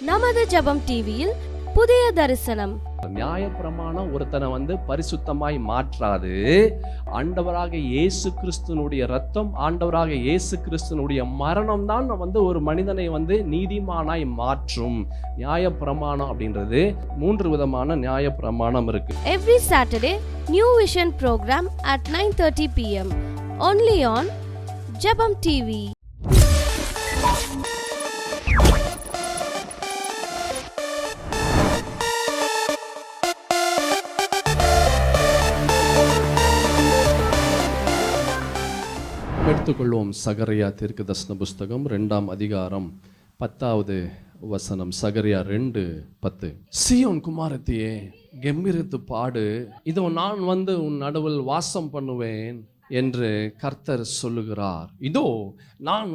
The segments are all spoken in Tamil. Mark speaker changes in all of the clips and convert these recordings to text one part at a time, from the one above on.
Speaker 1: நமது ஜெபம் டிவியில் புதிய தரிசனம்.
Speaker 2: நியாயப்பிரமாணம் ஒருத்தனை பரிசுத்தமாய் மாற்றாது. ஆண்டவராக இயேசு கிறிஸ்துனுடைய ரத்தம், ஆண்டவராக இயேசு கிறிஸ்துனுடைய மரணம் தான் ஒரு மனிதனை நீதிமானாய் மாற்றும். நியாயப்பிரமாணம் அப்படின்றது 3 விதமான நியாயப்பிரமாணம் இருக்கு.
Speaker 1: Every Saturday, New Vision program at 9:30 p.m. only on Jabam TV.
Speaker 2: எடுத்துக்கொள்வோம் சகரியா தீர்க்கதரிசன புஸ்தகம் 2ஆம் அதிகாரம் 10வது வசனம். சகரியா 2:10. சீயோன் குமாரத்தியே, கெம்பீரித்து பாடு, இதோ நான் உன் நடுவில் வாசம் பண்ணுவேன் என்று கர்த்தர் சொல்லுகிறார். இதோ நான்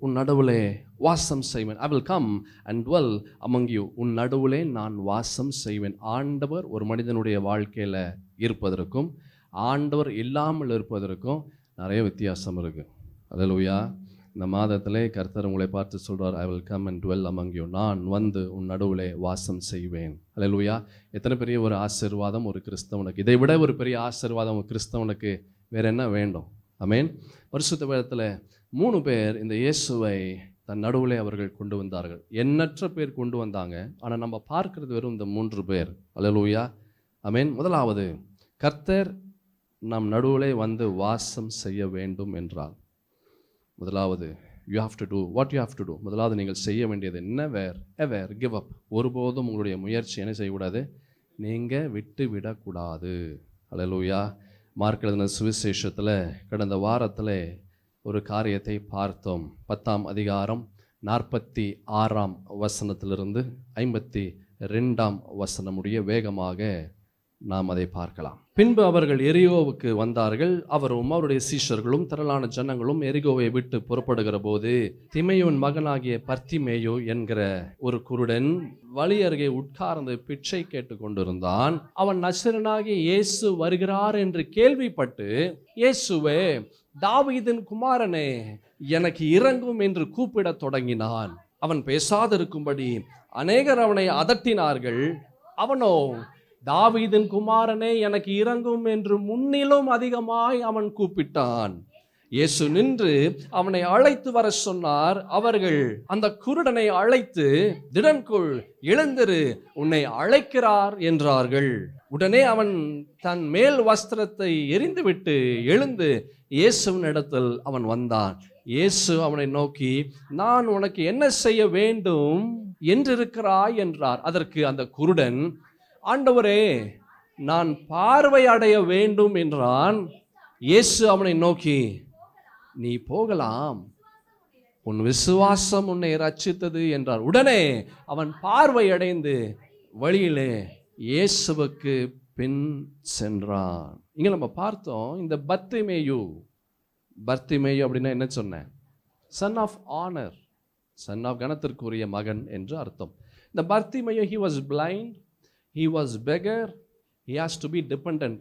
Speaker 2: உன் நடுவிலே வாசம் செய்வேன். I will come and dwell among you. உன் நடுவிலே நான் வாசம் செய்வேன். ஆண்டவர் ஒரு மனிதனுடைய வாழ்க்கையில் இருப்பதற்கும் ஆண்டவர் இல்லாமல் இருப்பதற்கும் நிறைய வித்தியாசம் இருக்குது. அல்லேலூயா. இந்த மாதத்திலே கர்த்தர் உங்களை பார்த்து சொல்கிறார், I will come and dwell among you. நான் உன் நடுவிலே வாசம் செய்வேன். அல்லேலூயா. எத்தனை பெரிய ஒரு ஆசீர்வாதம் ஒரு கிறிஸ்தவனுக்கு! இதை விட ஒரு பெரிய ஆசீர்வாதம் ஒரு கிறிஸ்தவனுக்கு வேற என்ன வேண்டும்? ஆமென். பரிசுத்த வேதத்தில் 3 பேர் இந்த இயேசுவை தன் நடுவிலே அவர்கள் கொண்டு வந்தார்கள். எண்ணற்ற பேர் கொண்டு வந்தாங்க. ஆனால் நம்ம பார்க்கிறது வெறும் இந்த 3 பேர். அல்லேலூயா. ஆமென். முதலாவது, கர்த்தர் நம் நடுவிலே வாசம் செய்ய வேண்டும் என்றால், முதலாவது you have to do what you have to do. முதலாவது நீங்கள் செய்ய வேண்டியது never give up. ஒருபோதும் உங்களுடைய முயற்சி என்ன செய்யக்கூடாது? நீங்கள் விட்டு விடக்கூடாது. அல்லேலூயா. மார்க் எழுதின சுவிசேஷத்தில் கடந்த வாரத்தில் ஒரு காரியத்தை பார்த்தோம். 10ஆம் அதிகாரம் 46ஆம் வசனத்திலிருந்து 52ஆம் வசனமுடைய வேகமாக நாம் அதை பார்க்கலாம். பின்பு அவர்கள் எரிகோவுக்கு வந்தார்கள். அவரும் அவருடைய சீஷர்களும் திரளான ஜனங்களும் எரிகோவை விட்டு புறப்படுகிற போது, திமையோன் மகனாகிய பர்த்திமேயு என்கிற ஒரு குருடன் வழி அருகே உட்கார்ந்து பிச்சை கேட்டு கொண்டிருந்தான். அவன் நசரேயனாகிய இயேசு வருகிறார் என்று கேள்விப்பட்டு, இயேசுவே, தாவீதின் குமாரனே, எனக்கு இரங்கும் என்று கூப்பிடத் தொடங்கினான். அவன் பேசாதிருக்கும்படி அநேகர் அவனை அதட்டினார்கள். அவனோ, தாவீதின் குமாரனே, எனக்கு இரங்கும் என்று முன்னிலும் அதிகமாய் அவன் கூப்பிட்டான். இயேசு நின்று அவனை அழைத்து வர சொன்னார். அவர்கள் அந்த குருடனை அழைத்து, திடன்கொள், எழுந்திரு, உன்னை அழைக்கிறார் என்றார்கள். உடனே அவன் தன் மேல் வஸ்திரத்தை எறிந்துவிட்டு எழுந்து இயேசுவின் இடத்தில் அவன் வந்தான். இயேசு அவனை நோக்கி, நான் உனக்கு என்ன செய்ய வேண்டும் என்றிருக்கிறாய் என்றார். அதற்கு அந்த குருடன், ஆண்டவரே, நான் பார்வை அடைய வேண்டும் என்றான். இயேசு அவனை நோக்கி, நீ போகலாம், உன் விசுவாசம் உன்னை ரட்சித்தது என்றார். உடனே அவன் பார்வை அடைந்து வழியிலே இயேசுவுக்கு பின் சென்றான். இங்கே நம்ம பார்த்தோம், இந்த பர்த்திமேயு அப்படின்னா என்ன சொன்னேன்? Son of honour, son of கணத்திற்குரிய மகன் என்று அர்த்தம். இந்த Bartimaeus, he was blind, he was beggar, he has to be dependent.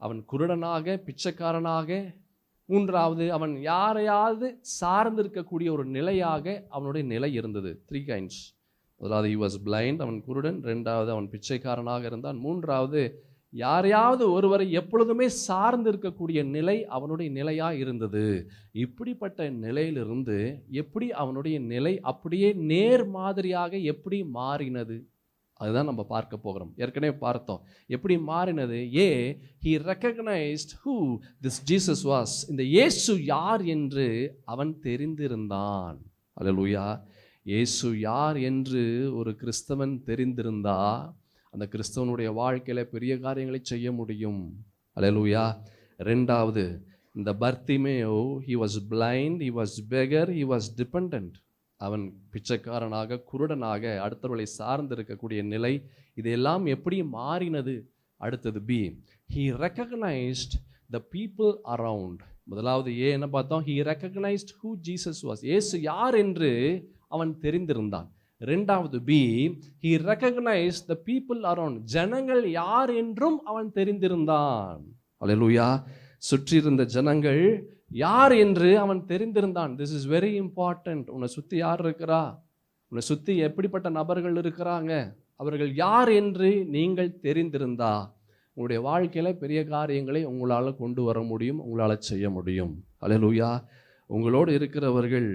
Speaker 2: அவன் குருடனாக, பிச்சைக்காரனாக, மூன்றாவது அவன் யாரையாவது சார்ந்திருக்கக்கூடிய ஒரு நிலையாக அவனுடைய நிலை இருந்தது. 3 kinds. முதலாவது he was blind, அவன் குருடன். 2வது அவன் பிச்சைக்காரனாக இருந்தான். 3வது யாரையாவது ஒருவரை எப்பொழுதுமே சார்ந்து இருக்கக்கூடிய நிலை அவனுடைய நிலையாக இருந்தது. இப்படிப்பட்ட நிலையிலிருந்து எப்படி அவனுடைய நிலை அப்படியே நேர் மாதிரியாக எப்படி மாறினது, அதுதான் நம்ம பார்க்க போகிறோம். ஏற்கனவே பார்த்தோம் எப்படி மாறினது. he recognized who this Jesus was. இந்த இயேசு யார் என்று அவன் தெரிந்திருந்தான். அல்லேலூயா. இயேசு யார் என்று ஒரு கிறிஸ்தவன் தெரிந்திருந்தா அந்த கிறிஸ்தவனுடைய வாழ்க்கையில பெரிய காரியங்களை செய்ய முடியும். அல்லேலூயா. 2வது, இந்த Bartimaeus, he was blind, he was beggar, he was dependent. அவன் பிச்சைக்காரனாக, குருடனாக, அடுத்தவர்களை சார்ந்து இருக்கக்கூடிய நிலை, இதெல்லாம் எப்படி மாறினது? அடுத்தது B, he recognized the people around. முதலாவது என்ன பார்த்தோம்? he recognized who Jesus was. இயேசு யார் என்று அவன் தெரிந்திருந்தான். 2வது B, he recognized the people around. ஜனங்கள் யார் என்றும் அவன் தெரிந்திருந்தான். அல்லேலூயா. சுற்றி இருந்த ஜனங்கள் யார் என்று அவன் தெரிந்திருந்தான். This is very important. உன்னை சுற்றி யார் இருக்கிறா? உன்னை சுற்றி எப்படிப்பட்ட நபர்கள் இருக்கிறாங்க, அவர்கள் யார் என்று நீங்கள் தெரிந்திருந்தா உங்களுடைய வாழ்க்கையில் பெரிய காரியங்களை உங்களால் கொண்டு வர முடியும், உங்களால் செய்ய முடியும். அல்லேலூயா. உங்களோடு இருக்கிறவர்கள்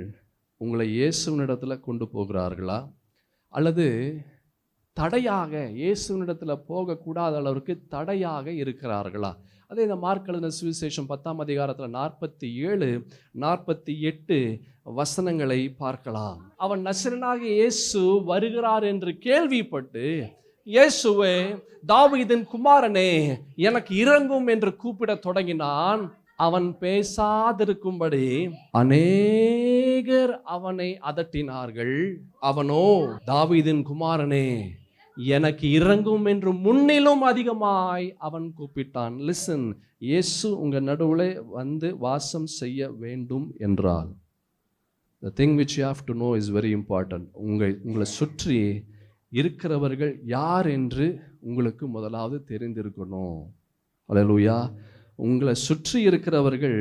Speaker 2: உங்களை இயேசுவினிடத்தில் கொண்டு போகிறார்களா, அல்லது தடையாக இயேசுவினிடத்தில் போகக்கூடாத அளவிற்கு தடையாக இருக்கிறார்களா? அதே இந்த மார்க் எழுதின சுவிசேஷம் 10ஆம் அதிகாரத்தில் 47, 48 வசனங்களை பார்க்கலாம். அவன் நசரேயனாகிய இயேசு வருகிறார் என்று கேள்விப்பட்டு, இயேசுவே தாவீதின் குமாரனே எனக்கு இரங்கும் என்று கூப்பிடத் தொடங்கினான். அவன் பேசாதிருக்கும்படி அநேகர் அவனை அதட்டினார்கள். அவனோ தாவீதின் குமாரனே எனக்கு இரங்கும் என்று முன்னிலும் அதிகமாய் அவன் கூப்பிட்டான். லிசன், இயேசு உங்க நடுவில் வந்து வாசம் செய்ய வேண்டும் என்றால் the thing which you have to know is very important. உங்களை சுற்றி இருக்கிறவர்கள் யார் என்று உங்களுக்கு முதலாவது தெரிந்திருக்கணும். அல்லேலூயா. உங்களை சுற்றி இருக்கிறவர்கள்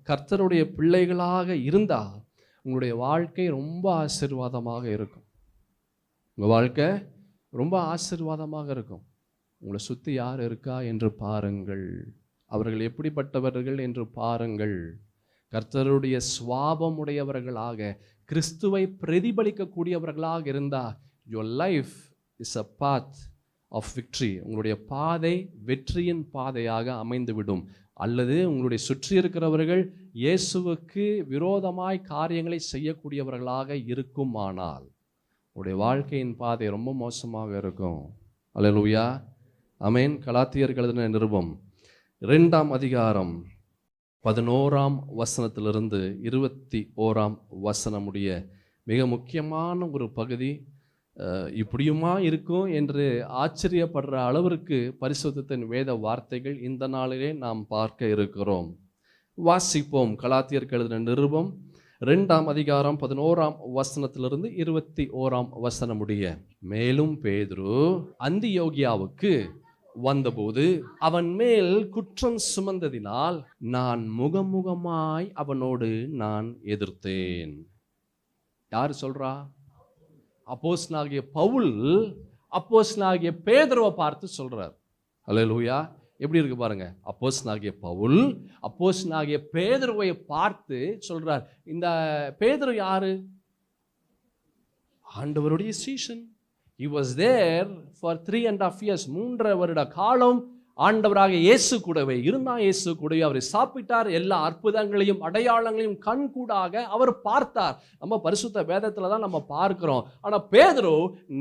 Speaker 2: கர்த்தருடைய பிள்ளைகளாக இருந்தால் உங்களுடைய வாழ்க்கை ரொம்ப ஆசீர்வாதமாக இருக்கும். உங்கள் வாழ்க்கை ரொம்ப ஆசீர்வாதமாக இருக்கும். உங்களை சுற்றி யார் இருக்கா என்று பாருங்கள். அவர்கள் எப்படிப்பட்டவர்கள் என்று பாருங்கள். கர்த்தருடைய சுவாபம் உடையவர்களாக, கிறிஸ்துவை பிரதிபலிக்கக்கூடியவர்களாக இருந்தால் your life is a path of victory. உங்களுடைய பாதை வெற்றியின் பாதையாக அமைந்துவிடும். அல்லது உங்களுடைய சுற்றி இருக்கிறவர்கள் இயேசுவுக்கு விரோதமாய் காரியங்களை செய்யக்கூடியவர்களாக இருக்குமானால் உங்களுடைய வாழ்க்கையின் பாதை ரொம்ப மோசமாக இருக்கும். அல்லேலூயா. ஆமென். கலாத்தியர்கள் எழுதின நிருபம் 2ஆம் அதிகாரம் 11ஆம் வசனத்திலிருந்து 21ஆம் வசனமுடைய மிக முக்கியமான ஒரு பகுதி. இப்படியுமா இருக்கும் என்று ஆச்சரியப்படுற அளவிற்கு பரிசுத்தத்தின் வேத வார்த்தைகள் இந்த நாளிலே நாம் பார்க்க இருக்கிறோம். வாசிப்போம். கலாத்தியர்கள் எழுதின நிருபம் 2ஆம் அதிகாரம் 11ஆம் வசனத்திலிருந்து 21ஆம் வசனமுடைய. மேலும் பேதுரு அந்தியோகியாவுக்கு வந்தபோது அவன் மேல் குற்றம் சுமந்ததினால் நான் முகமுகமாய் அவனோடு நான் எதிர்த்தேன். யார் சொல்றா? அப்போஸ்தலனாகிய பவுல் அப்போஸ்தலனாகிய பேதுருவை பார்த்து சொல்றார். அல்லேலூயா. எப்படி இருக்கு பாருங்க. அப்போஸ்தலனாகிய பவுல் அப்போஸ்தலனாகிய பேதுருவை பார்த்து சொல்றார். இந்த பேதுரு யாரு? ஆண்டவருடைய சீஷன். He was there for 3.5 years. 3.5 வருட காலம் ஆண்டவராக இயேசு கூடவே இருந்தார். இயேசு கூடவே அவர் சாப்பிட்டார். எல்லா அற்புதங்களையும் அடையாளங்களையும் கண்கூடாக அவர் பார்த்தார். நம்ம பரிசுத்த வேதத்துல தான் நம்ம பார்க்கிறோம். ஆனா பேதுரு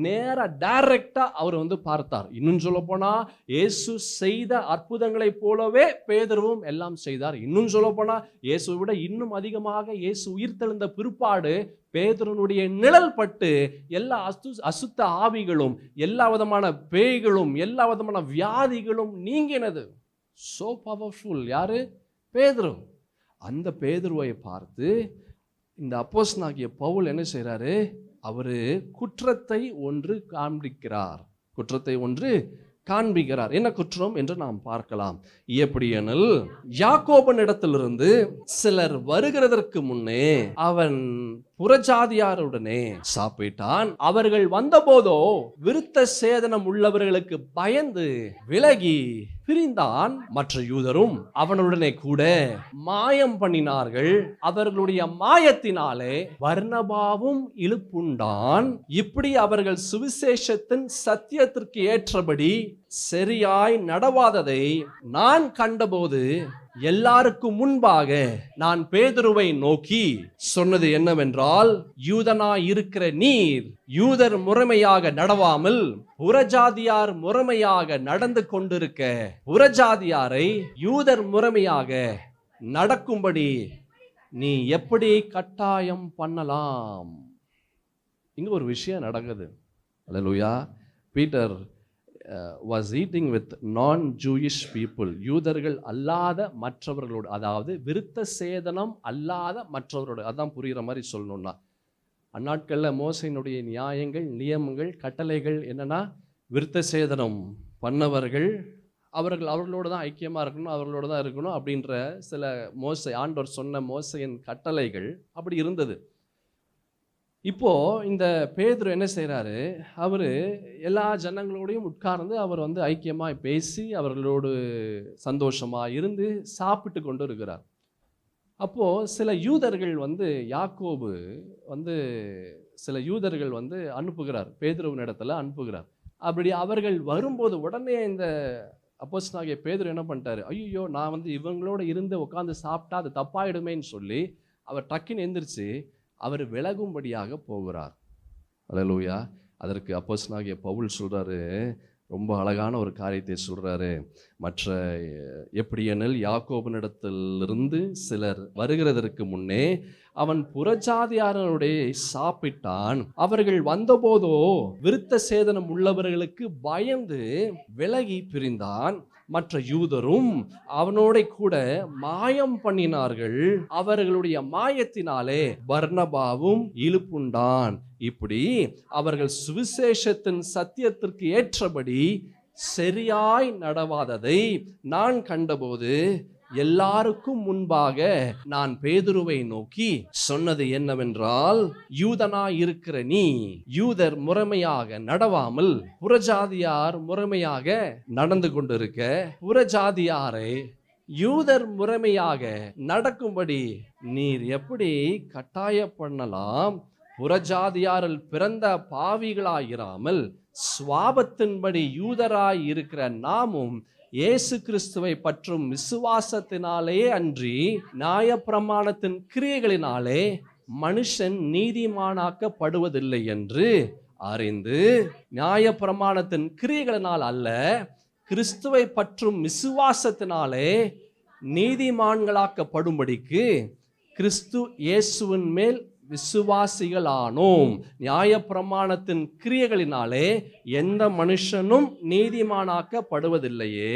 Speaker 2: நேரா டைரக்டா அவர் பார்த்தார். இன்னும் சொல்ல போனா இயேசு செய்த அற்புதங்களை போலவே பேதுருவும் எல்லாம் செய்தார். இன்னும் சொல்ல போனா இயேசுவை விட இன்னும் அதிகமாக இயேசு உயிர்த்தெழுந்த பிற்பாடு பேதுருனுடைய நிழல் பட்டு எல்லா அசுத்த ஆவிகளும், எல்லா விதமான பேய்களும், எல்லா விதமான வியாதிகளும் நீங்கினது. So powerful. யாரு? பேதுரு. அந்த பேதுருவை பார்த்து இந்த அப்போஸ்தலனாகிய பவுல் என்ன செய்றாரு? அவரு குற்றத்தை ஒன்று காண்பிக்கிறார். என்ன குற்றம் என்று நாம் பார்க்கலாம். எப்படியெனில் யாக்கோபனிடத்திலிருந்து சிலர் வருகிறதற்கு முன்னே அவன் புறஜாதியாருடனே சாப்பிட்டான். அவர்கள் வந்தபோதோ விருத்த சேதனம் உள்ளவர்களுக்கு பயந்து விலகி பிரிந்தான். மற்ற யூதரும் அவனுடனே கூட மாயம் பண்ணினார்கள். அவர்களுடைய மாயத்தினாலே பர்னபாவும் இழுப்புண்டான். இப்படி அவர்கள் சுவிசேஷத்தின் சத்தியத்திற்கு ஏற்றபடி சரியாய் நடவாததை நான் கண்டபோது எல்லாருக்கும் முன்பாக நான் பேதுருவை நோக்கி சொன்னது என்னவென்றால், யூதனாய் இருக்கிற நீர் யூதர் முறைமையாக நடவாமல் புறஜாதியார் முறைமையாக நடந்து கொண்டிருக்க, புறஜாதியாரை யூதர் முறைமையாக நடக்கும்படி நீ எப்படி கட்டாயம் பண்ணலாம்? இங்க ஒரு விஷயம் நடக்குது. Alleluia. Peter was eating with non-Jewish people. யூதர்கள் அல்லாத மற்றவர்களோடு, அதாவது விருத்த சேதனம் அல்லாத மற்றவர்களோடு. அதான் புரிகிற மாதிரி சொல்லணும்னா, அந்நாட்களில் மோசையினுடைய நியாயங்கள், நியமங்கள், கட்டளைகள் என்னன்னா, விருத்த சேதனம் பண்ணவர்கள் அவர்களோடு தான் ஐக்கியமாக இருக்கணும், அவர்களோடு தான் இருக்கணும் அப்படின்ற சில ஆண்டவர் சொன்ன மோசையின் கட்டளைகள் அப்படி இருந்தது. இப்போ இந்த பேதுரு என்ன செய்கிறாரு, அவர் எல்லா ஜனங்களோடையும் உட்கார்ந்து அவர் வந்து ஐக்கியமாக பேசி அவர்களோடு சந்தோஷமாக இருந்து சாப்பிட்டு கொண்டு இருக்கிறார். அப்போது சில யூதர்கள் வந்து யாக்கோபு வந்து சில யூதர்கள் வந்து அனுப்புகிறார், பேதுருவின் இடத்துல அனுப்புகிறார். அப்படி அவர்கள் வரும்போது உடனே இந்த அப்போஸ்தலனாகிய பேதுரு என்ன பண்ணிட்டாரு, ஐயோ நான் வந்து இவங்களோட இருந்து உட்காந்து சாப்பிட்டா அது தப்பாயிடுமேன்னு சொல்லி அவர் டக்குன்னு எந்திரிச்சு அவர் விலகும்படியாக போகிறார். அல்லேலூயா. அதற்கு அப்போஸ்தலனாகிய பவுல் சொல்றாரு, ரொம்ப அழகான ஒரு காரியத்தை சொல்றாரு. மற்ற எப்படியெனில் யாக்கோபினிடத்திலிருந்து சிலர் வருகிறதற்கு முன்னே அவன் புறஜாதியாருடைய சாப்பிட்டான். அவர்கள் வந்தபோதோ விருத்த சேதனம் உள்ளவர்களுக்கு பயந்து விலகி பிரிந்தான். மற்ற யூதரும் அவனோட கூட மாயம் பண்ணினார்கள். அவர்களுடைய மாயத்தினாலே பர்னபாவும் இழுப்புண்டான். இப்படி அவர்கள் சுவிசேஷத்தின் சத்தியத்திற்கு ஏற்றபடி சரியாய் நடவாததை நான் கண்டபோது எல்லாருக்கும் முன்பாக நான் பேதுருவை நோக்கி சொன்னது என்னவென்றால், யூதனாய் இருக்கிற நீ யூதர் முறைமையாக நடவாமல் புறஜாதியார் முறைமையாக நடந்து கொண்டிருக்க, புறஜாதியாரை யூதர் முறைமையாக நடக்கும்படி நீர் எப்படி கட்டாய பண்ணலாம்? புறஜாதியாரில் பிறந்த பாவிகளாயிராமல் சுவாபத்தின்படி யூதராய் இருக்கிற நாமும் இயேசு கிறிஸ்துவை பற்றும் விசுவாசத்தினாலேயே அன்றி நியாயப்பிரமாணத்தின் கிரியைகளினாலே மனுஷன் நீதிமானாக்கப்படுவதில்லை என்று அறிந்து, நியாயப்பிரமாணத்தின் கிரியைகளினால் அல்ல, கிறிஸ்துவை பற்றும் விசுவாசத்தினாலே நீதிமான்களாக்கப்படும்படிக்கு கிறிஸ்து இயேசுவின் மேல் விசுவாசிகளானோம். நியாயப்பிரமாணத்தின் கிரியைகளினாலே எந்த மனுஷனும் நீதிமானாக்கப்படுவதில்லையே,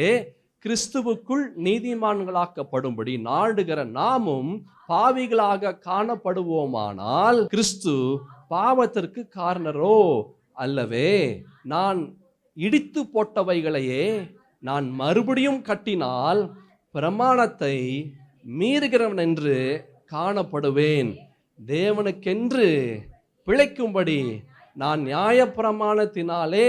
Speaker 2: கிறிஸ்துவுக்குள் நீதிமான்களாக்கப்படும்படி நாடுகிற நாமும் பாவிகளாக காணப்படுவோமானால் கிறிஸ்து பாவத்திற்கு காரணரோ அல்லவே. நான் இடித்து போட்டவைகளையே நான் மறுபடியும் கட்டினால் பிரமாணத்தை மீறுகிறவன் என்று காணப்படுவேன். தேவனுக்கென்று பிழைக்கும்படி நான் நியாயப்பிரமாணத்தினாலே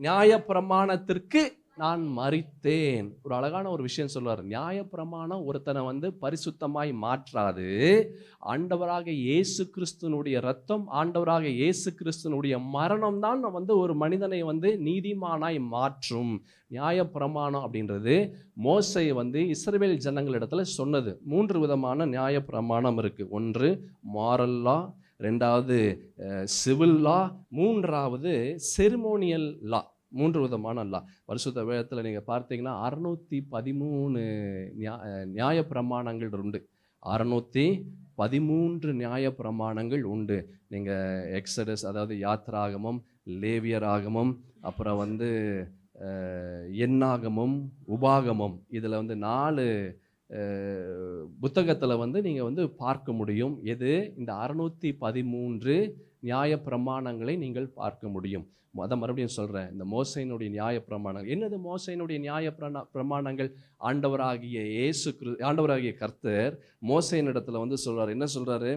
Speaker 2: நியாயப்பிரமாணத்திற்கு நான் மரித்தேன். ஒரு அழகான ஒரு விஷயம் சொல்வார். நியாயப்பிரமாணம் ஒருத்தனை வந்து பரிசுத்தமாய் மாற்றாது. ஆண்டவராக இயேசு கிறிஸ்துனுடைய ரத்தம், ஆண்டவராக இயேசு கிறிஸ்துனுடைய மரணம் தான் வந்து ஒரு மனிதனை வந்து நீதிமானாய் மாற்றும். நியாயப்பிரமாணம் அப்படின்றது மோசே வந்து இஸ்ரவேல் ஜனங்களிடத்துல சொன்னது. 3 விதமான நியாயப்பிரமாணம் இருக்கு. ஒன்று மாரல் லா, ரெண்டாவது சிவில் லா, மூன்றாவது செரிமோனியல் லா. 3 விதமான லா. பரிசுத்த வேதத்தில் நீங்கள் பார்த்தீங்கன்னா 613 நியாயப்பிரமாணங்கள் உண்டு. 613 நியாயப்பிரமாணங்கள் உண்டு. நீங்கள் எக்ஸடஸ், அதாவது யாத்ராகமம், லேவியராகமம், அப்புறம் வந்து எண்ணாகமம், உபாகமம், இதில் வந்து 4 புத்தகத்தில் வந்து நீங்கள் வந்து பார்க்க முடியும். எது? இந்த 613 நியாயப்பிரமாணங்களை நீங்கள் பார்க்க முடியும். அதை மறுபடியும் சொல்கிறேன். இந்த மோசையினுடைய நியாயப்பிரமாணங்கள் என்னது? மோசையினுடைய பிரமாணங்கள் ஆண்டவராகிய ஆண்டவராகிய கர்த்தர் மோசையின் இடத்துல வந்து சொல்கிறார். என்ன சொல்கிறாரு?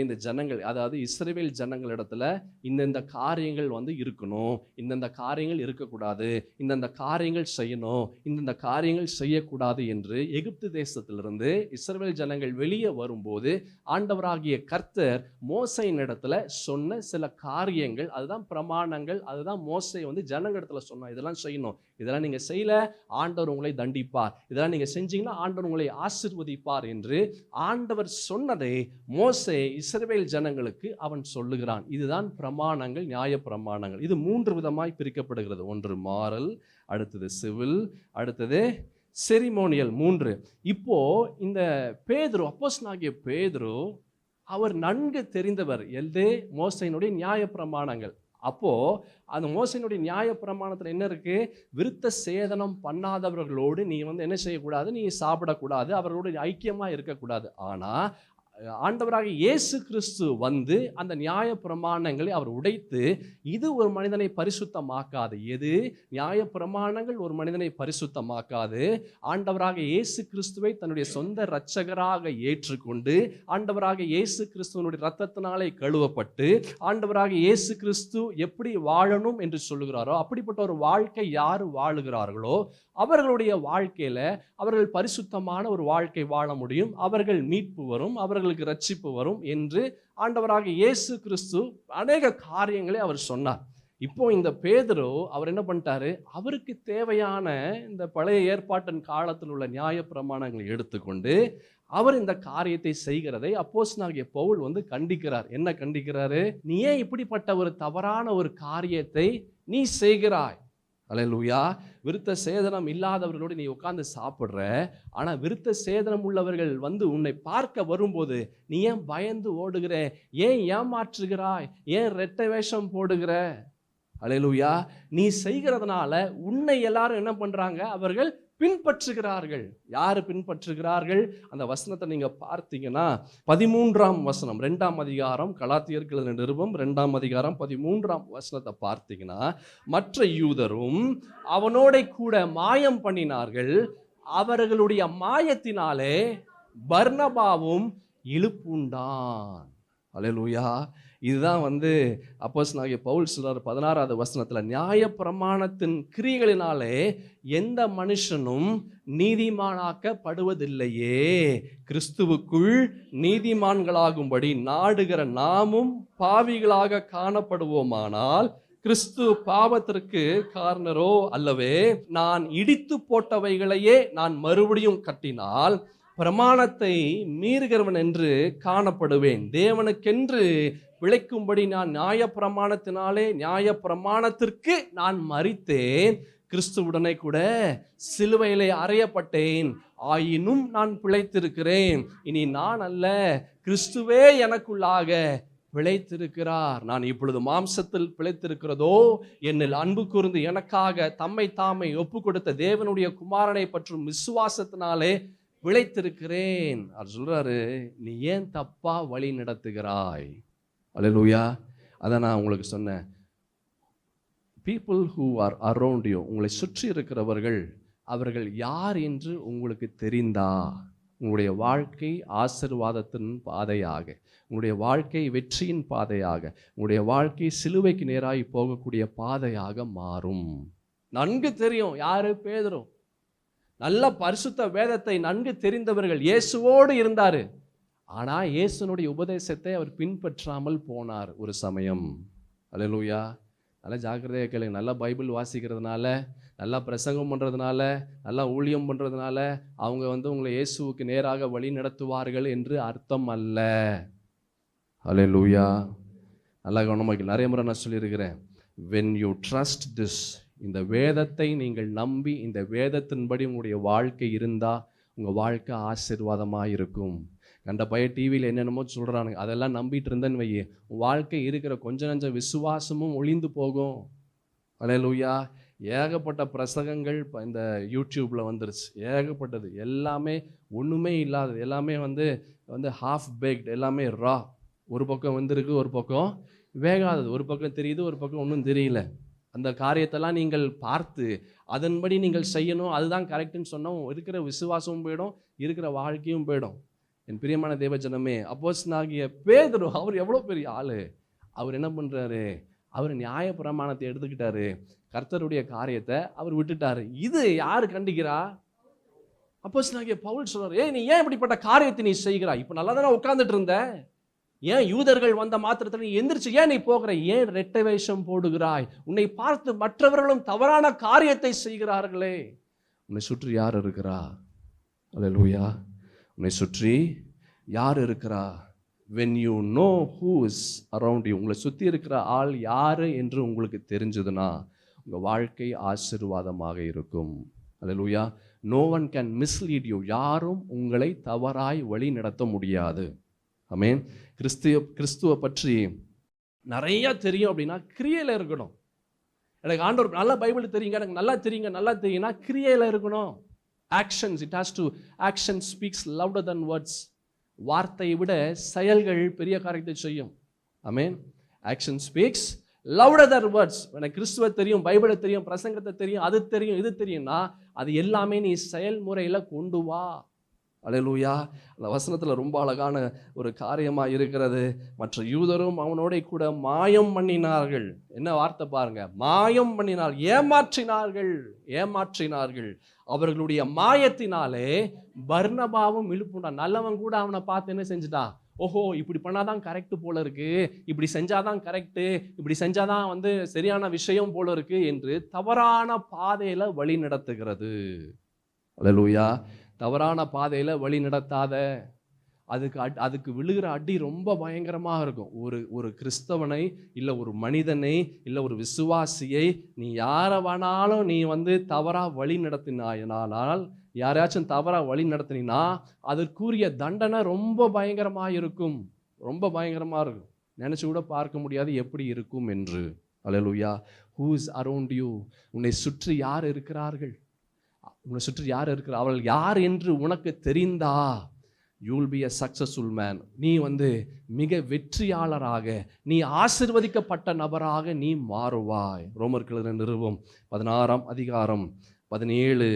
Speaker 2: இந்த ஜனங்கள், அதாவது இஸ்ரவேல் ஜனங்கள் இடத்துல இந்தந்த காரியங்கள் வந்து இருக்கணும், இந்தந்த காரியங்கள் இருக்கக்கூடாது, இந்தந்த காரியங்கள் செய்யணும், இந்தந்த காரியங்கள் செய்யக்கூடாது என்று எகிப்து தேசத்திலிருந்து இஸ்ரவேல் ஜனங்கள் வெளியே வரும்போது ஆண்டவராகிய கர்த்தர் மோசையின் இடத்துல சொன்ன சில காரியங்கள், அதுதான் பிரமாணங்கள். அதுதான் மோசே வந்து ஜனங்க இடத்துல சொன்னார். இதெல்லாம் செய்யணும், இதெல்லாம் நீங்க செய்யல ஆண்டவர் உங்களை தண்டிப்பார், இதெல்லாம் நீங்க செஞ்சீங்கன்னா ஆண்டவர் உங்களை ஆசீர்வதிப்பார் என்று ஆண்டவர் சொன்னதை மோசே இஸ்ரவேல் ஜனங்களுக்கு அவன் சொல்லுகிறான். இதுதான் பிரமாணங்கள், நியாய பிரமாணங்கள். இது 3 விதமாய் பிரிக்கப்படுகிறது. ஒன்று மாரல், அடுத்தது சிவில், அடுத்தது செரிமோனியல். 3. இப்போ இந்த பேதுரு, அப்போஸ்தலனாகிய பேதுரு, அவர் நன்கு தெரிந்தவர் எது? மோசையினுடைய நியாய பிரமாணங்கள். அப்போ அந்த மோசையினுடைய நியாய பிரமாணத்தில் என்ன இருக்கு? விருத்த சேதனம் பண்ணாதவர்களோடு நீ வந்து என்ன செய்யக்கூடாது? நீ சாப்பிடக்கூடாது, அவர்களோடு ஐக்கியமாக இருக்கக்கூடாது. ஆனால் ஆண்டவராக இயேசு கிறிஸ்து வந்து அந்த நியாய பிரமாணங்களை அவர் உடைத்து, இது ஒரு மனிதனை பரிசுத்தமாக்காது. எது? நியாய பிரமாணங்கள் ஒரு மனிதனை பரிசுத்தமாக்காது. ஆண்டவராக இயேசு கிறிஸ்துவை தன்னுடைய சொந்த இரட்சகராக ஏற்றுக்கொண்டு, ஆண்டவராக இயேசு கிறிஸ்துவனுடைய இரத்தத்தினாலே கழுவப்பட்டு, ஆண்டவராக இயேசு கிறிஸ்து எப்படி வாழணும் என்று சொல்லுகிறாரோ அப்படிப்பட்ட ஒரு வாழ்க்கை யார் வாழுகிறார்களோ அவர்களுடைய வாழ்க்கையில அவர்கள் பரிசுத்தமான ஒரு வாழ்க்கை வாழ முடியும். அவர்கள் மீட்பு வரும், அவர்களுக்கு ரட்சிப்பு வரும் என்று ஆண்டவராக இயேசு கிறிஸ்து அநேக காரியங்களை அவர் சொன்னார். இப்போ இந்த பேதுரு அவர் என்ன பண்ணிட்டாரு? அவருக்கு தேவையான இந்த பழைய ஏற்பாட்டின் காலத்தில் உள்ள நியாய பிரமாணங்களை எடுத்துக்கொண்டு அவர் இந்த காரியத்தை செய்கிறதை அப்போஸ்தலனாகிய பவுல் வந்து கண்டிக்கிறார். என்ன கண்டிக்கிறாரு? நீ ஏன் இப்படிப்பட்ட ஒரு தவறான ஒரு காரியத்தை நீ செய்கிறாய்? அல்லேலூயா. விருத்த சேதனம் இல்லாதவர்களோடு நீ உட்கார்ந்து சாப்பிட்ற, ஆனா விருத்த சேதனம் உள்ளவர்கள் வந்து உன்னை பார்க்க வரும்போது நீ ஏன் பயந்து ஓடுகிற? ஏன் ஏமாற்றுகிறாய்? ஏன் இரட்டை வேஷம் போடுகிற? அல்லேலூயா. நீ செய்கிறதுனால உன்னை எல்லாரும் என்ன பண்றாங்க? அவர்கள் பின்பற்றுகிறார்கள். யாரு பின்பற்றுகிறார்கள்? அந்த வசனத்தை நீங்க பார்த்தீங்கன்னா 13ஆம் வசனம் 2ஆம் அதிகாரம், கலாத்தியர்கள் நிருபம் 2ஆம் அதிகாரம் 13ஆம் வசனத்தை பார்த்தீங்கன்னா, மற்ற யூதரும் அவனோட கூட மாயம் பண்ணினார்கள், அவர்களுடைய மாயத்தினாலே பர்னபாவும் இழுப்புண்டான். அல்லேலூயா. இதுதான் வந்து அப்போஸ்தலனாகிய பவுல் சொல்றார் 16ஆவது வசனத்துல, நியாய பிரமாணத்தின் கிரியைகளினாலே எந்த மனுஷனும் நீதிமானாக்கப்படுவதில்லையே, கிறிஸ்துவுக்குள் நீதிமான்களாகும்படி நாடுகிற நாமும் பாவிகளாக காணப்படுவோமானால் கிறிஸ்து பாவத்திற்கு காரணரோ அல்லவே? நான் இடித்து போட்டவைகளையே நான் மறுபடியும் கட்டினால் பிரமாணத்தை மீறுகிறவன் என்று காணப்படுவேன். தேவனுக்கென்று பிழைக்கும்படி நான் நியாய பிரமாணத்தினாலே நியாய பிரமாணத்திற்கு நான் மரித்தேன், கிறிஸ்துவுடனே கூட சிலுவையிலே அறையப்பட்டேன், ஆயினும் நான் பிழைத்திருக்கிறேன். இனி நான் அல்ல, கிறிஸ்துவே எனக்குள்ளாக பிழைத்திருக்கிறார். நான் இப்பொழுது மாம்சத்தில் பிழைத்திருக்கிறதோ, என்னில் அன்பு கூர்ந்து எனக்காக தம்மை தாமை ஒப்பு கொடுத்த தேவனுடைய குமாரனை பற்றும் விசுவாசத்தினாலே பிழைத்திருக்கிறேன். அவர் சொல்றாரு, நீ ஏன் தப்பா வழி நடத்துகிறாய்? அல்லேலூயா. அதான் நான் உங்களுக்கு சொன்னேன், people who are around you, உங்களை சுற்றி இருக்கிறவர்கள், அவர்கள் யார் என்று உங்களுக்கு தெரிந்தா உங்களுடைய வாழ்க்கை ஆசீர்வாதத்தின் பாதையாக, உங்களுடைய வாழ்க்கை வெற்றியின் பாதையாக, உங்களுடைய வாழ்க்கை சிலுவைக்கு நேராய் போகக்கூடிய பாதையாக மாறும். நன்கு தெரியும் யாரு? பேதுரு. நல்ல பரிசுத்த வேதத்தை நன்கு தெரிந்தவர்கள். இயேசுவோடு இருந்தாரு, ஆனா இயேசுனுடைய உபதேசத்தை அவர் பின்பற்றாமல் போனார் ஒரு சமயம். அல்லேலூயா. நல்லா ஜாக்கிரதையாக கேளுங்க. நல்லா பைபிள் வாசிக்கிறதுனால, நல்லா பிரசங்கம் பண்ணுறதுனால, நல்லா ஊழியம் பண்ணுறதுனால அவங்க வந்து உங்களை இயேசுவுக்கு நேராக வழி நடத்துவார்கள் என்று அர்த்தம் அல்ல. அல்லேலூயா. நல்லா கவனமாக நிறைய முறை நான் சொல்லியிருக்கிறேன், when you trust this, இந்த வேதத்தை நீங்கள் நம்பி இந்த வேதத்தின்படி உங்களுடைய வாழ்க்கை இருந்தால் உங்கள் வாழ்க்கை ஆசீர்வாதமாக இருக்கும். கண்ட பைய டிவியில் என்னென்னமோ சொல்கிறானுங்க, அதெல்லாம் நம்பிட்டு இருந்தேன்னு வையே, வாழ்க்கை இருக்கிற கொஞ்சம் நஞ்சம் விசுவாசமும் ஒளிந்து போகும். அல்லேலூயா. ஏகப்பட்ட பிரசங்கங்கள் இப்போ இந்த யூடியூப்பில் வந்துருச்சு, ஏகப்பட்டது. எல்லாமே ஒன்றுமே இல்லாதது, எல்லாமே வந்து ஹாஃப் பேக்ட், எல்லாமே ரா. ஒரு பக்கம் வந்திருக்கு, ஒரு பக்கம் வேகாதது, ஒரு பக்கம் தெரியுது, ஒரு பக்கம் ஒன்றும் தெரியல. அந்த காரியத்தெல்லாம் நீங்கள் பார்த்து அதன்படி நீங்கள் செய்யணும், அதுதான் கரெக்டுன்னு சொன்னோம், இருக்கிற விசுவாசமும் போயிடும், இருக்கிற வாழ்க்கையும் போயிடும். என் பிரியமான தேவஜனமே, அப்போஸ்தலனாகிய பேதுரு அவர் எவ்வளோ பெரிய ஆள். அவர் என்ன பண்ணுறாரு? அவர் நியாய பிரமாணத்தை எடுத்துக்கிட்டாரு, கர்த்தருடைய காரியத்தை அவர் விட்டுட்டாரு. இது யார் கண்டிக்கிறா? அப்போஸ்தலனாகிய பவுல் சொல்றாரு, ஏய் நீ ஏன் இப்படிப்பட்ட காரியத்தை நீ செய்கிறாய்? இப்போ நல்லா தானே உட்கார்ந்துட்டு இருந்த, ஏன் யூதர்கள் வந்த மாத்திரத்தில் நீ எந்திரிச்சு ஏன் நீ போகிற? ஏன் இரட்டை வேஷம் போடுகிறாய்? உன்னை பார்த்து மற்றவர்களும் தவறான காரியத்தை செய்கிறார்களே. உன்னை சுற்றி யார் இருக்கிறா? அல்லேலூயா. உன்னை சுற்றி யார் இருக்கிறா? when you know who is around you, உங்களை சுற்றி இருக்கிற ஆள் யாரு என்று உங்களுக்கு தெரிஞ்சதுன்னா உங்கள் வாழ்க்கை ஆசீர்வாதமாக இருக்கும். அல்லேலூயா. no one can mislead you, யாரும் உங்களை தவறாய் வழி நடத்த முடியாது. ஆமென். கிறிஸ்துவை பற்றி நிறைய தெரியும் அப்படின்னா கிரியையில் இருக்கணும். எனக்கு ஆண்டவர் நல்லா பைபிள் தெரியுங்க, எனக்கு நல்லா தெரியுங்கன்னா கிரியையில் இருக்கணும். Actions, it has to, action speaks louder than words. வார்த்தையை விட செயல்கள் பெரிய காரியத்தை செய்யும். Amen. Action speaks louder than words. எனக்கு கிறிஸ்துவ தெரியும், பைபிளை தெரியும், பிரசங்கத்தை தெரியும், அது தெரியும், இது தெரியும்னா அது எல்லாமே நீ செயல்முறையில கொண்டு வா. அல்லேலூயா. அந்த வசனத்துல ரொம்ப அழகான ஒரு காரியமா இருக்கிறது. மற்ற யூதரும் அவனோட கூட மாயம் பண்ணினார்கள். என்ன வார்த்தை பாருங்க, மாயம் பண்ணினார்கள், ஏமாற்றினார்கள். அவர்களுடைய மாயத்தினாலே பர்னபாவும் இழுப்புண்டான். நல்லவன் கூட அவனை பார்த்து என்ன செஞ்சுட்டான், ஓஹோ இப்படி பண்ணாதான் கரெக்ட் போல இருக்கு, இப்படி செஞ்சாதான் கரெக்ட், இப்படி செஞ்சாதான் வந்து சரியான விஷயம் போல இருக்கு என்று தவறான பாதையில வழி நடத்துகிறது. அல்லேலூயா. தவறான பாதையில வழி நடத்தாத. அதுக்கு விழுகிற அடி ரொம்ப பயங்கரமா இருக்கும். ஒரு கிறிஸ்தவனை இல்லை ஒரு மனிதனை இல்லை ஒரு விசுவாசியை நீ யாரை வேணாலும் நீ வந்து தவறா வழி நடத்தினாயினால், யாரையாச்சும் தவறா வழி நடத்தினா அதற்குரிய தண்டனை ரொம்ப பயங்கரமா இருக்கும். ரொம்ப பயங்கரமா இருக்கும். நினைச்சு கூட பார்க்க முடியாது எப்படி இருக்கும் என்று. Alleluia. Who is around you? உன்னை சுற்றி யார் இருக்கிறார்கள்? உன்னை சுற்றி யார் இருக்கிறார்? அவர்கள் யார் என்று உனக்கு தெரிந்தா you will be a successful man. நீ வந்து மிக வெற்றியாளராக, நீ ஆசீர்வதிக்கப்பட்ட நபராக நீ மாறுவாய். ரோமர்கள் நிருபம் 16ஆம் அதிகாரம் 17,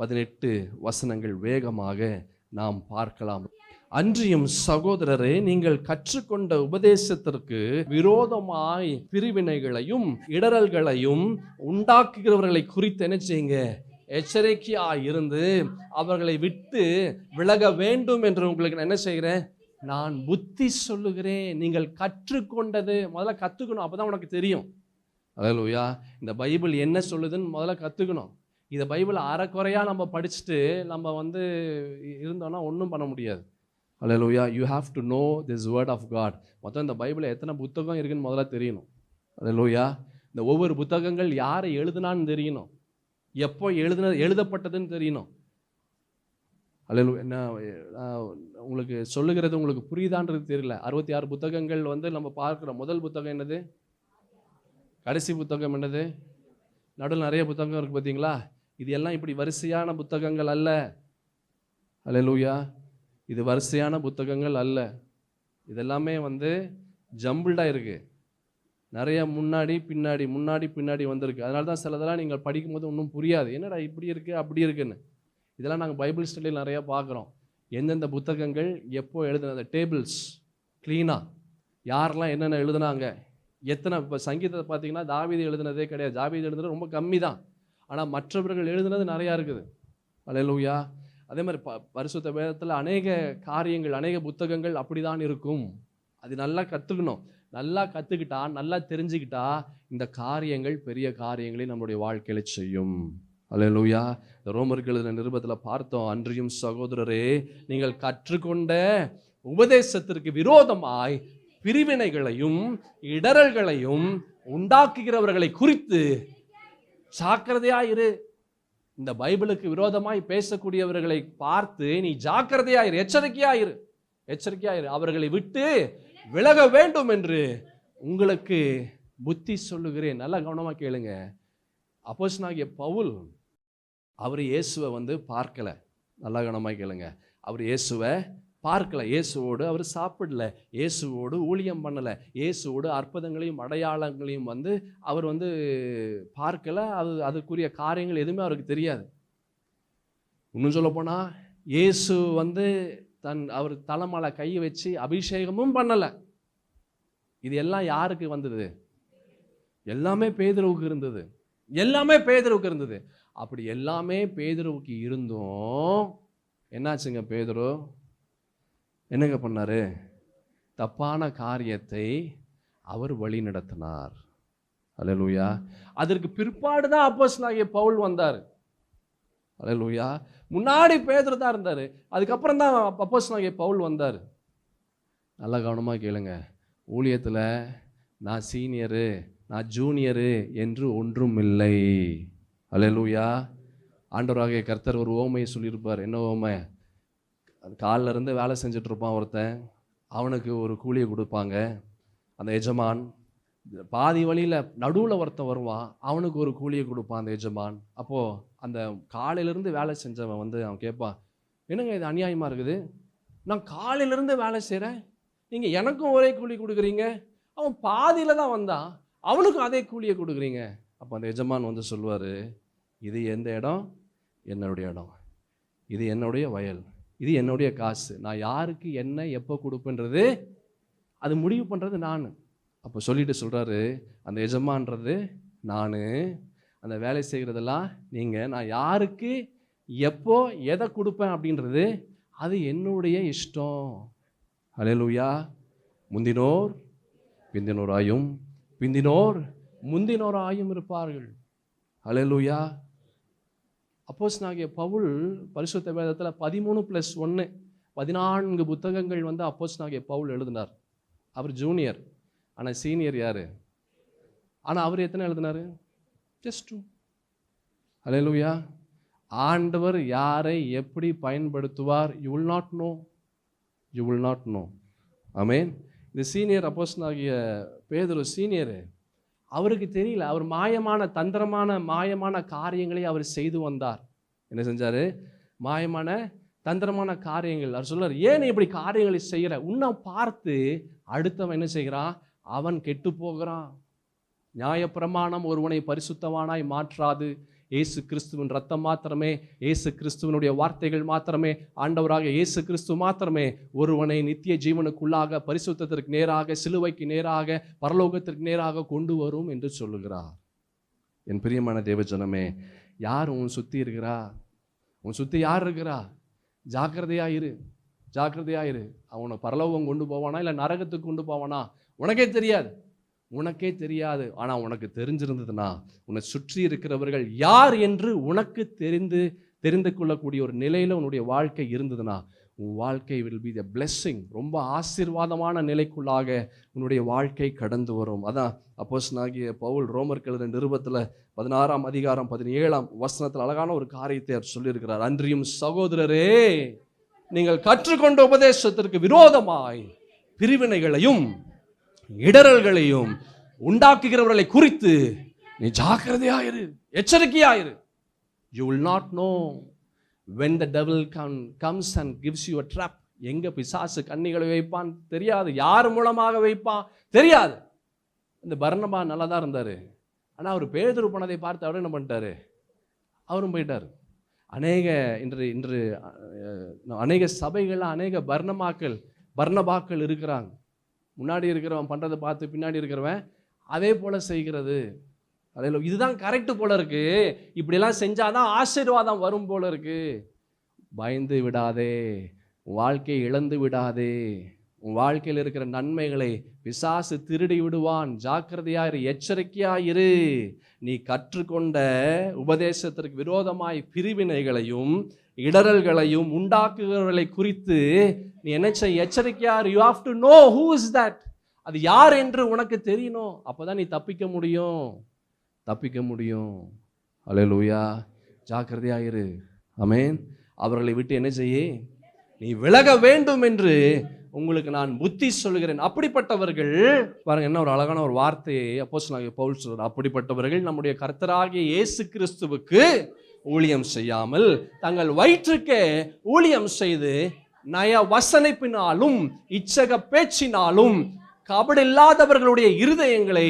Speaker 2: 18 வசனங்கள் வேகமாக நாம் பார்க்கலாம். அன்றியும் சகோதரரே, நீங்கள் கற்றுக்கொண்ட உபதேசத்திற்கு விரோதமாய் பிரிவினைகளையும் இடரல்களையும் உண்டாக்குகிறவர்களை குறித்து என்ன செய்யுங்க, எச்சரிக்கையாக இருந்து அவர்களை விட்டு விலக வேண்டும் என்று உங்களுக்கு நான் என்ன செய்கிறேன், நான் புத்தி சொல்லுகிறேன். நீங்கள் கற்றுக்கொண்டது முதல்ல கற்றுக்கணும், அப்போதான் உனக்கு தெரியும். அல்லேலூயா. இந்த பைபிள் என்ன சொல்லுதுன்னு முதல்ல கற்றுக்கணும். இதை பைபிள் அரைக்குறையாக நம்ம படிச்சுட்டு நம்ம வந்து இருந்தோம்னா ஒன்றும் பண்ண முடியாது. Alleluia. You have to know this word of God. மொத்தம் இந்த பைபிளில் எத்தனை புத்தகம் இருக்குன்னு முதல்ல தெரியணும். அல்லேலூயா. இந்த ஒவ்வொரு புத்தகங்கள் யாரை எழுதுனான்னு தெரியணும், எப்போ எழுதப்பட்டதுன்னு தெரியணும். அல்லேலூயா. என்ன உங்களுக்கு சொல்லுகிறது உங்களுக்கு புரியுதான்றது தெரியல. 66 புத்தகங்கள் வந்து நம்ம பார்க்குறோம். முதல் புத்தகம் என்னது? கடைசி புத்தகம் என்னது? நடுவில் நிறைய புத்தகம் இருக்குது பார்த்தீங்களா? இது எல்லாம் இப்படி வரிசையான புத்தகங்கள் அல்ல. அல்லேலூயா. இது வரிசையான புத்தகங்கள் அல்ல. இதெல்லாமே வந்து ஜம்பிள்டாக இருக்குது. நிறைய முன்னாடி பின்னாடி வந்திருக்கு. அதனால தான் சிலதெல்லாம் நீங்கள் படிக்கும்போது ஒன்றும் புரியாது. என்னடா இப்படி இருக்குது அப்படி இருக்குன்னு. இதெல்லாம் நாங்கள் பைபிள் ஸ்டடியில் நிறையா பார்க்குறோம். எந்தெந்த புத்தகங்கள் எப்போ எழுதுனது, டேபிள்ஸ் க்ளீனாக யாரெல்லாம் என்னென்ன எழுதுனாங்க, எத்தனை. இப்போ சங்கீதத்தை பார்த்தீங்கன்னா தாவீது எழுதுனதே கிடையாது. தாவீது எழுதுனது ரொம்ப கம்மி தான். ஆனால் மற்றவர்கள் எழுதுனது நிறையா இருக்குது. அல்லேலூயா. அதே மாதிரி பரிசுத்த வேதத்தில் அநேக காரியங்கள், அநேக புத்தகங்கள் அப்படி தான் இருக்கும். அது நல்லா கற்றுக்கணும். நல்லா கற்றுக்கிட்டா, நல்லா தெரிஞ்சுக்கிட்டா இந்த காரியங்கள் பெரிய காரியங்களை நம்மளுடைய வாழ்க்கையில செய்யும். அல்லேலூயா. இந்த ரோமர்கள் நிருபத்தில் பார்த்தோம். அன்றியும் சகோதரரே, நீங்கள் கற்றுக்கொண்ட உபதேசத்திற்கு விரோதமாய் பிரிவினைகளையும் இடரல்களையும் உண்டாக்குகிறவர்களை குறித்து ஜாக்கிரதையாயிரு. இந்த பைபிளுக்கு விரோதமாய் பேசக்கூடியவர்களை பார்த்து நீ ஜாக்கிரதையாயிரு, எச்சரிக்கையாயிரு. அவர்களை விட்டு விலக வேண்டும் என்று உங்களுக்கு புத்தி சொல்லுகிறேன். நல்லா கவனமாக கேளுங்க. அப்போஸ்தலனாகிய பவுல் அவர் இயேசுவை வந்து பார்க்கல. நல்லா கவனமாக கேளுங்க. அவர் இயேசுவை பார்க்கல, இயேசுவோடு அவர் சாப்பிடல, இயேசுவோடு ஊழியம் பண்ணலை, இயேசுவோடு அற்புதங்களையும் அடையாளங்களையும் வந்து அவர் வந்து பார்க்கல. அதுக்குரிய காரியங்கள் எதுவுமே அவருக்கு தெரியாது. இன்னும் சொல்ல போனால் இயேசு வந்து அவர் தலைமலை கையை வச்சு அபிஷேகமும் பண்ணலை. இது எல்லாம் யாருக்கு வந்தது? எல்லாமே பேதுருவுக்கு இருந்தது. அப்படி எல்லாமே பேதுருவுக்கு இருந்தும் என்னாச்சுங்க, பேதுரு என்னங்க பண்ணாரு? தப்பான காரியத்தை அவர் வழி நடத்தினார். அல்லேலூயா. அதற்கு பிற்பாடு தான் அப்போஸ்தலனாகிய பவுல் வந்தார். அல்லேலூயா. முன்னாடி பேதுரு தான் இருந்தார். அதுக்கப்புறம் தான் அப்போஸ்தலனாகிய பவுல் வந்தார். நல்லா கவனமாக கேளுங்க. ஊழியத்தில் நான் சீனியரு, நான் ஜூனியரு என்று ஒன்றும் இல்லை. அல்லேலூயா. ஆண்டவராகிய கர்த்தர் ஒரு ஓமையை சொல்லியிருப்பார். என்ன ஓமை? காலில் இருந்து வேலை செஞ்சுட்டு இருப்பான் ஒருத்தன். அவனுக்கு ஒரு கூலியை கொடுப்பாங்க. அந்த எஜமான் பாதி வழியில் நடுவில் ஒருத்தன் வருவான், அவனுக்கு ஒரு கூலியை கொடுப்பான் அந்த எஜமான். அப்போது அந்த காலையிலேருந்து வேலை செஞ்சவன் வந்து அவன் கேட்பான், என்னங்க இது அநியாயமாக இருக்குது, நான் காலையிலேருந்து வேலை செய்கிறேன், நீங்கள் எனக்கும் ஒரே கூலி கொடுக்குறீங்க, அவன் பாதியில் தான் வந்தான், அவனுக்கும் அதே கூலியை கொடுக்குறீங்க. அப்போ அந்த எஜமான் வந்து சொல்லுவார், இது எந்த இடம்? என்னுடைய இடம், இது என்னுடைய வயல், இது என்னுடைய காசு, நான் யாருக்கு என்ன எப்போ கொடுப்பேன்றது அது முடிவு பண்ணுறது நான். அப்போ சொல்லிட்டு சொல்கிறாரு, அந்த எஜமான்றது நான், அந்த வேலை செய்கிறதெல்லாம் நீங்கள், நான் யாருக்கு எப்போ எதை கொடுப்பேன் அப்படின்றது அது என்னுடைய இஷ்டம். ஹல்லேலூயா. முந்தினோர் பிந்தினோராயும் பிந்தினோர் முந்தினோராயும் இருப்பார்கள். ஹல்லேலூயா. அப்போஸ்தலனாகிய பவுல் பரிசுத்த வேதத்தில் 13+1 14 புத்தகங்கள் வந்து அப்போஸ்தலனாகிய பவுல் எழுதினார். அவர் ஜூனியர், ஆனால் சீனியர் யார்? ஆனால் அவர் எத்தனை எழுதினார்? just 2. ஹல்லேலூயா. ஆண்டவர் யாரை எப்படி பயன்படுத்துவார், you will not know, you will not know. Amen. இந்த சீனியர் அப்போஸ்தலனாகிய பேதுரு சீனியர், அவருக்கு தெரியல, அவர் மாயமான தந்திரமான காரியங்களை அவர் செய்து வந்தார். என்ன செஞ்சார்? மாயமான தந்திரமான காரியங்கள். அவர் சொல்றார், ஏன் இப்படி காரியங்களை செய்கிற? உன்னை பார்த்து அடுத்தவன் என்ன செய்கிறான்? அவன் கெட்டு போகிறான். நியாயப்பிரமாணம் ஒருவனை பரிசுத்தவானாய் மாற்றாது. இயேசு கிறிஸ்துவின் ரத்தம் மாத்திரமே, இயேசு கிறிஸ்துவனுடைய வார்த்தைகள் மாத்திரமே, ஆண்டவராக இயேசு கிறிஸ்து மாத்திரமே ஒருவனை நித்திய ஜீவனுக்குள்ளாக, பரிசுத்தத்திற்கு நேராக, சிலுவைக்கு நேராக, பரலோகத்திற்கு நேராக கொண்டு வரும் என்று சொல்லுகிறார். என் பிரியமான தேவஜனமே, யார் உன் சுற்றி இருக்கிறா? உன் சுற்றி யார் இருக்கிறா? ஜாக்கிரதையாயிரு, ஜாக்கிரதையாயிரு. அவனை பரலோகம் கொண்டு போவானா இல்லை நரகத்துக்கு கொண்டு போவானா உனக்கே தெரியாது, உனக்கே தெரியாது. ஆனால் உனக்கு தெரிஞ்சிருந்ததுன்னா, உன்னை சுற்றி இருக்கிறவர்கள் யார் என்று உனக்கு தெரிந்து கொள்ளக்கூடிய ஒரு நிலையில் உன்னுடைய வாழ்க்கை இருந்ததுன்னா, உன் வாழ்க்கை will be the blessing. ரொம்ப ஆசீர்வாதமான நிலைக்குள்ளாக உன்னுடைய வாழ்க்கை கடந்து வரும். அதான் அப்போஸ்தலனாகிய பவுல் ரோமருக்கு எழுதின நிருபத்தில் 16ஆம் அதிகாரம் 17ஆம் வசனத்தில் அழகான ஒரு காரியத்தை அவர் சொல்லியிருக்கிறார். அன்றியும் சகோதரரே, நீங்கள் கற்றுக்கொண்ட உபதேசத்திற்கு விரோதமாய் பிரிவினைகளையும் இடரல்களையும் உண்டாக்குகிறவர்களை குறித்து நீ ஜாக்கிரதையாயிரு, எச்சரிக்கையாயிரு. You will not know when the devil comes and gives you a trap. எங்க பிசாசு கண்ணிகளை வைப்பான் தெரியாது, யார் மூலமாக வைப்பான் தெரியாது. இந்த பர்னபா நல்லா தான் இருந்தார், ஆனால் அவர் பேதுரு போனதை பார்த்து அவர் என்ன பண்ணிட்டாரு? அவரும் போயிட்டார். இன்று அநேக சபைகளில் அநேக பர்னபாக்கள் இருக்கிறாங்க. முன்னாடி இருக்கிறவன் பண்ணுறதை பார்த்து பின்னாடி இருக்கிறவன் அதே போல் செய்கிறது. அதில் இதுதான் கரெக்டு போல இருக்கு, இப்படியெல்லாம் செஞ்சாதான் ஆசீர்வாதம் வரும் போல இருக்கு. பயந்து விடாதே, உன் வாழ்க்கையை இழந்து விடாதே. உன் வாழ்க்கையில் இருக்கிற நன்மைகளை பிசாசு திருடி விடுவான். ஜாக்கிரதையாயிரு, எச்சரிக்கையாயிரு. நீ கற்றுக்கொண்ட உபதேசத்திற்கு விரோதமாய் பிரிவினைகளையும் இடரல்களையும் உண்டாக்குகிறவர்களை குறித்து நீ என்ன செய்ய? எச்சரிக்கையார். You have to know who is that. அது யார் என்று உனக்கு தெரியணும். அப்போதான் நீ தப்பிக்க முடியும். ஹல்லேலூயா. ஜாக்கிரதையாயிரு. ஆமென். அவர்களை விட்டு என்ன செய்ய? நீ விலக வேண்டும் என்று உங்களுக்கு நான் புத்தி சொல்கிறேன். அப்படிப்பட்டவர்கள் பாருங்க, என்ன ஒரு அழகான ஒரு வார்த்தையை அப்போஸ்தலனாகிய பவுல் சொல்றார். அப்படிப்பட்டவர்கள் நம்முடைய கர்த்தராகிய இயேசு கிறிஸ்துவுக்கு ஊழியம் செய்யாமல் தங்கள் வயிற்றுக்கே ஊழியம் செய்து நய வசனிப்பினாலும் இச்சக பேச்சினாலும் கபடு இல்லாதவர்களுடைய இருதயங்களை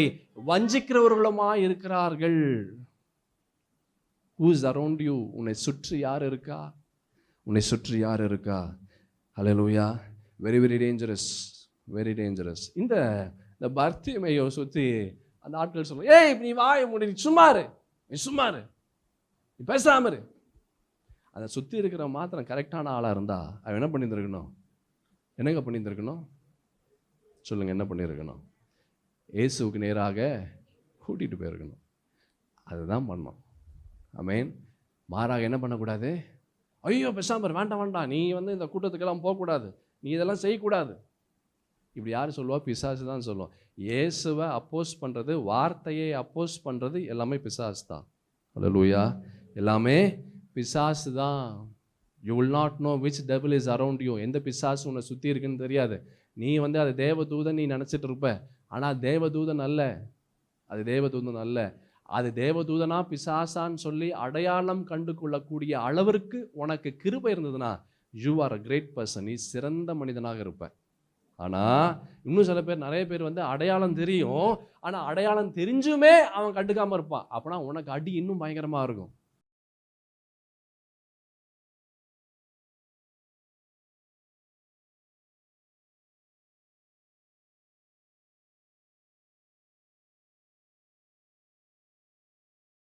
Speaker 2: வஞ்சிக்கிறவர்களுமாய் இருக்கிறார்கள். Who is around you? உன்னை சுற்றி யார் இருக்கா? ஹல்லேலூயா. Very very dangerous. இந்த பர்த்திமேயை சுற்றி அந்த ஆட்கள் சொல்லுவாங்க, ஏய் நீ வாயை மூடி, நீ சும்மாரு, நீ பேசாம இரு. அதை சுற்றி இருக்கிற மாத்திரம் கரெக்டான ஆளாக இருந்தா அவன் என்ன பண்ணியிருந்திருக்கணும்? என்னங்க பண்ணியிருந்திருக்கணும் சொல்லுங்க? என்ன பண்ணியிருக்கணும்? இயேசுவுக்கு நேராக கூட்டிகிட்டு போயிருக்கணும். அதுதான் பண்ணோம். ஆமென். மாறாக என்ன பண்ணக்கூடாது? ஐயோ பேசாம வேண்டாம், நீ இந்த கூட்டத்துக்கெல்லாம் போகக்கூடாது, நீ இதெல்லாம் செய்யக்கூடாது. இப்படி யார் சொல்லுவா? பிசாசு தான் சொல்லுவோம். இயேசுவை அப்போஸ் பண்ணுறது, வார்த்தையை அப்போஸ் பண்ணுறது எல்லாமே பிசாசு தான். ஹல்லேலூயா. எல்லாமே பிசாசு தான். You will not know which devil is around you. எந்த பிசாசு உன்னை சுற்றி இருக்குன்னு தெரியாது. நீ அது தேவதூதன் நீ நினச்சிட்டு இருப்ப. ஆனால் தேவதூதன் அல்ல, அது தேவதூதனா பிசாசான்னு சொல்லி அடையாளம் கண்டு கொள்ளக்கூடிய அளவிற்கு உனக்கு கிருபை இருந்ததுன்னா you are a great person, நீ சிறந்த மனிதனாக இருப்ப. ஆனால் இன்னும் சில பேர், நிறைய பேர் வந்து அடையாளம் தெரியும், ஆனால் அடையாளம் தெரிஞ்சுமே அவன் கண்டுக்காமல் இருப்பான். அப்படின்னா உனக்கு அடி இன்னும் பயங்கரமாக இருக்கும்.